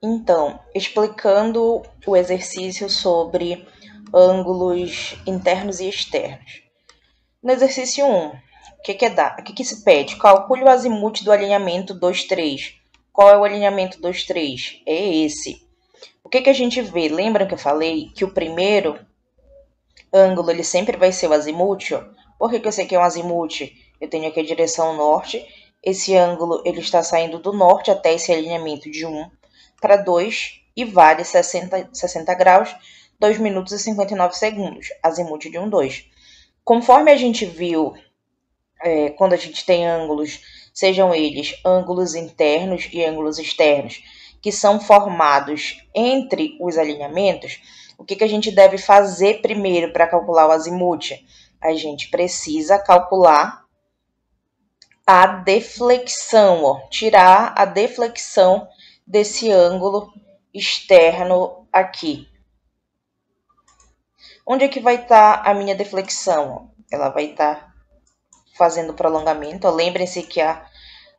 Então, explicando o exercício sobre ângulos internos e externos. No exercício 1, o que se pede? Calcule o azimuth do alinhamento 2,3. Qual é o alinhamento 2,3? É esse. O que a gente vê? Lembra que eu falei que o primeiro ângulo ele sempre vai ser o azimuth? Por que eu sei que é um azimuth? Eu tenho aqui a direção norte. Esse ângulo ele está saindo do norte até esse alinhamento de 1 para 2 e vale 60 graus, 2 minutos e 59 segundos. Azimuth de 1, 2. Conforme a gente viu, quando a gente tem ângulos, sejam eles ângulos internos e ângulos externos, que são formados entre os alinhamentos, o que a gente deve fazer primeiro para calcular o azimuth? A gente precisa calcular a deflexão, tirar a deflexão desse ângulo externo aqui. Onde é que vai estar a minha deflexão? Ela vai estar fazendo prolongamento. Lembrem-se que a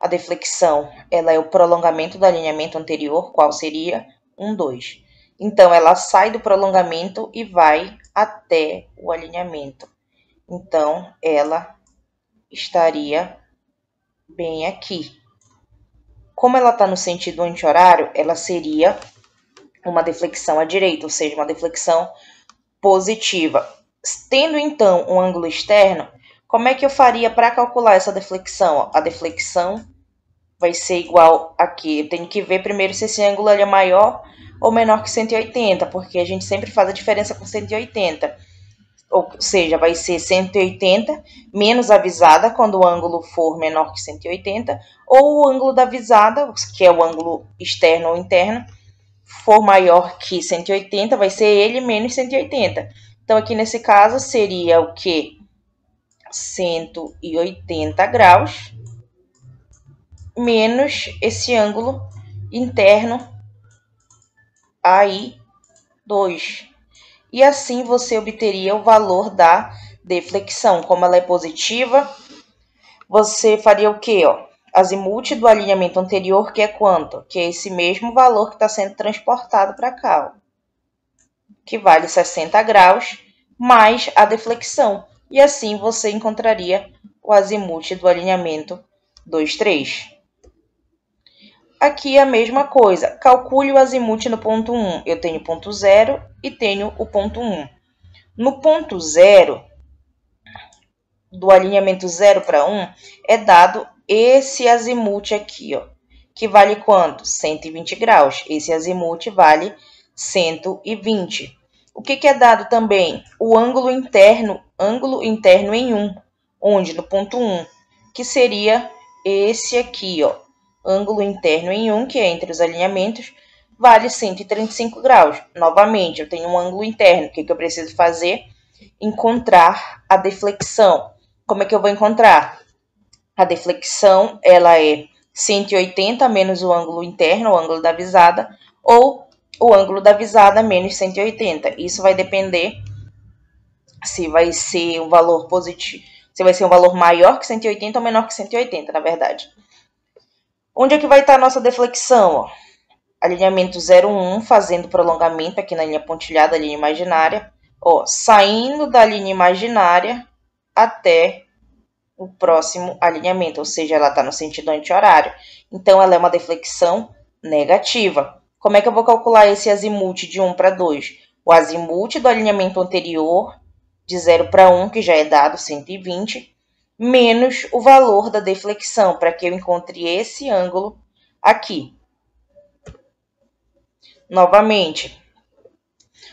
deflexão ela é o prolongamento do alinhamento anterior, qual seria 1, 2. Então, ela sai do prolongamento e vai até o alinhamento. Então, ela estaria bem aqui. Como ela está no sentido anti-horário, ela seria uma deflexão à direita, ou seja, uma deflexão positiva. Tendo, então, um ângulo externo, como é que eu faria para calcular essa deflexão? A deflexão vai ser igual aqui. Eu tenho que ver primeiro se esse ângulo é maior ou menor que 180, porque a gente sempre faz a diferença com 180. Ou seja, vai ser 180 menos a visada, quando o ângulo for menor que 180, ou o ângulo da visada, que é o ângulo externo ou interno, for maior que 180, vai ser ele menos 180. Então, aqui nesse caso, seria o quê? 180 graus menos esse ângulo interno aí, 2. E assim você obteria o valor da deflexão. Como ela é positiva, você faria o quê? Azimuth do alinhamento anterior, que é quanto? Que é esse mesmo valor que está sendo transportado para cá, que vale 60 graus, mais a deflexão. E assim você encontraria o azimuth do alinhamento 2, 3. Aqui é a mesma coisa. Calcule o azimuth no ponto 1. Eu tenho o ponto 0 e tenho o ponto 1. No ponto 0, do alinhamento 0 para 1, é dado esse azimuth aqui, que vale quanto? 120 graus. Esse azimuth vale 120. O que é dado também? O ângulo interno em 1, onde? No ponto 1, que seria esse aqui, ângulo interno em 1, que é entre os alinhamentos, vale 135 graus. Novamente, eu tenho um ângulo interno. O que eu preciso fazer? Encontrar a deflexão. Como é que eu vou encontrar? A deflexão, ela é 180 menos o ângulo interno, o ângulo da visada, ou o ângulo da visada menos 180. Isso vai depender se vai ser um valor positivo, se vai ser um valor maior que 180 ou menor que 180, na verdade. Onde é que vai estar a nossa deflexão? Alinhamento 0,1, fazendo prolongamento aqui na linha pontilhada, linha imaginária. Saindo da linha imaginária até o próximo alinhamento, ou seja, ela está no sentido anti-horário. Então, ela é uma deflexão negativa. Como é que eu vou calcular esse azimuth de 1 para 2? O azimuth do alinhamento anterior, de 0 para 1, que já é dado 120, menos o valor da deflexão, para que eu encontre esse ângulo aqui. Novamente,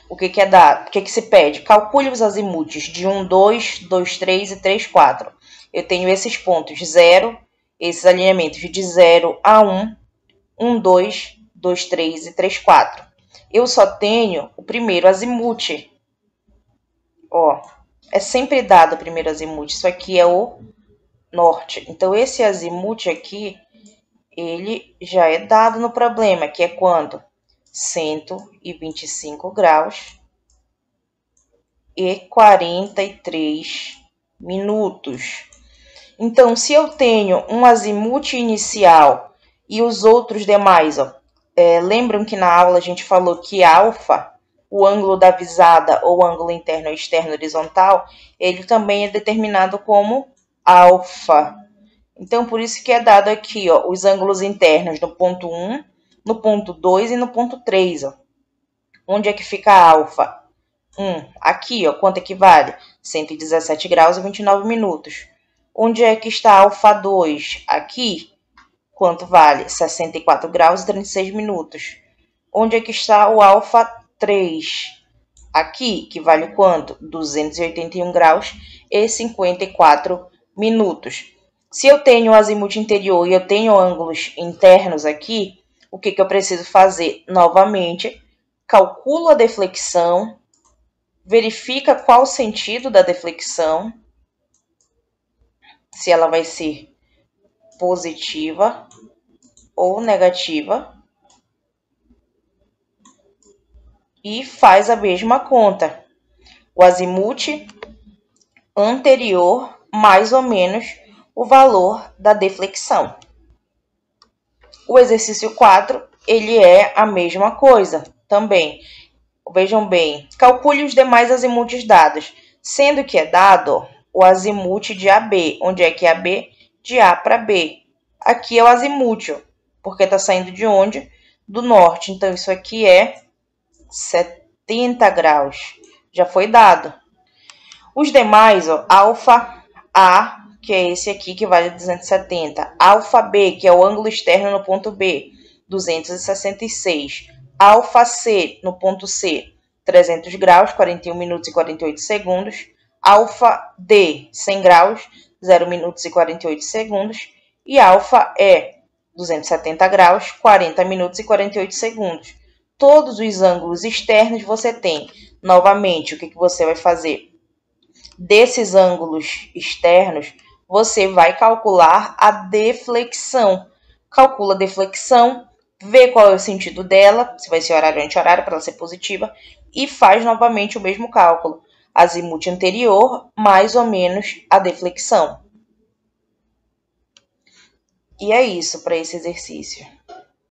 o que é dado? O que se pede? Calcule os azimuths de 1, 2, 2, 3 e 3, 4. Eu tenho esses pontos 0, esses alinhamentos de 0 a 1, 1, 2, 2, 3 e 3, 4. Eu só tenho o primeiro azimuth. É sempre dado o primeiro azimuth. Isso aqui é o norte. Então, esse azimuth aqui, ele já é dado no problema, que é quanto? 125 graus e 43 minutos. Então, se eu tenho um azimuth inicial e os outros demais, lembram que na aula a gente falou que alfa, o ângulo da visada ou ângulo interno ou externo horizontal, ele também é determinado como alfa. Então, por isso que é dado aqui, ó, os ângulos internos no ponto 1, no ponto 2 e no ponto 3. Ó. Onde é que fica a alfa? Aqui, ó, quanto equivale? 117 graus e 29 minutos. Onde é que está a alfa 2? Aqui, quanto vale? 64 graus e 36 minutos. Onde é que está o alfa 3? Aqui, que vale quanto? 281 graus e 54 minutos. Se eu tenho o azimuth interior e eu tenho ângulos internos aqui, o que eu preciso fazer? Novamente, calculo a deflexão, verifica qual o sentido da deflexão, se ela vai ser positiva ou negativa, e faz a mesma conta. O azimuth anterior mais ou menos o valor da deflexão. O exercício 4, ele é a mesma coisa também. Vejam bem, calcule os demais azimuths dados, sendo que é dado o azimuth de AB. Onde é que é AB? De A para B. Aqui é o azimuth, porque está saindo de onde? Do norte. Então, isso aqui é 70 graus. Já foi dado. Os demais, ó, alfa A, que é esse aqui que vale 270. Alfa B, que é o ângulo externo no ponto B, 266. Alfa C, no ponto C, 300 graus, 41 minutos e 48 segundos. Alfa D, 100 graus, 0 minutos e 48 segundos. E alfa E, 270 graus, 40 minutos e 48 segundos. Todos os ângulos externos você tem. Novamente, o que você vai fazer? Desses ângulos externos, você vai calcular a deflexão. Calcula a deflexão, vê qual é o sentido dela, se vai ser horário ou anti-horário para ela ser positiva, e faz novamente o mesmo cálculo. Azimuth anterior, mais ou menos a deflexão. E é isso para esse exercício.